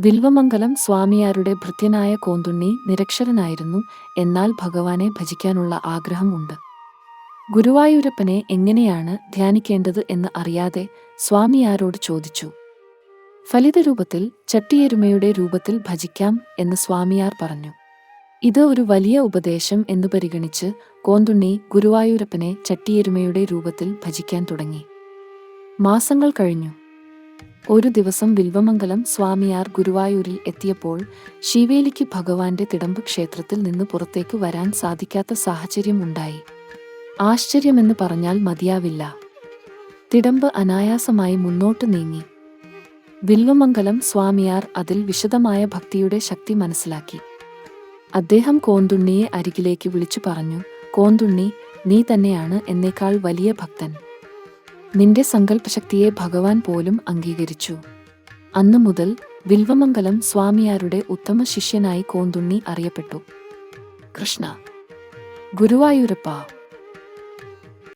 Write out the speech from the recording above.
വിൽവമംഗലം സ്വാമിയാരുടെ ഭൃത്യനായ കോന്തുണ്ണി നിരക്ഷരനായിരുന്നു. എന്നാൽ ഭഗവാനെ ഭജിക്കാനുള്ള ആഗ്രഹം ഉണ്ട്. ഗുരുവായൂരപ്പനെ എങ്ങനെയാണ് ധ്യാനിക്കേണ്ടത് എന്ന് അറിയാതെ സ്വാമിയാരോട് ചോദിച്ചു. ഫലിതരൂപത്തിൽ ചട്ടിയെരുമയുടെ രൂപത്തിൽ ഭജിക്കാം എന്ന് സ്വാമിയാർ പറഞ്ഞു. ഇത് ഒരു വലിയ ഉപദേശം എന്നു പരിഗണിച്ച് കോന്തുണ്ണി ഗുരുവായൂരപ്പനെ ചട്ടിയെരുമയുടെ രൂപത്തിൽ ഭജിക്കാൻ തുടങ്ങി. മാസങ്ങൾ കഴിഞ്ഞു. ഒരു ദിവസം വിൽവമംഗലം സ്വാമിയാർ ഗുരുവായൂരിൽ എത്തിയപ്പോൾ ശീവേലിക്ക് ഭഗവാന്റെ തിടമ്പ് ക്ഷേത്രത്തിൽ നിന്ന് പുറത്തേക്ക് വരാൻ സാധിക്കാത്ത സാഹചര്യം ഉണ്ടായി. ആശ്ചര്യമെന്ന് പറഞ്ഞാൽ മതിയാവില്ല. തിടമ്പ് അനായാസമായി മുന്നോട്ട് നീങ്ങി. വിൽവമംഗലം സ്വാമിയാർ അതിൽ വിശദമായ ഭക്തിയുടെ ശക്തി മനസ്സിലാക്കി. അദ്ദേഹം കോന്തുണ്ണിയെ അരികിലേക്ക് വിളിച്ചു പറഞ്ഞു, "കോന്തുണ്ണി, നീ തന്നെയാണ് എന്നേക്കാൾ വലിയ ഭക്തൻ. നിന്റെ സങ്കല്പശക്തിയെ ഭഗവാൻ പോലും അംഗീകരിച്ചു." അന്നു മുതൽ വിൽവമംഗലം സ്വാമിയാരുടെ ഉത്തമ ശിഷ്യനായി കോന്തുണ്ണി അറിയപ്പെട്ടു. കൃഷ്ണ ഗുരുവായൂരപ്പ.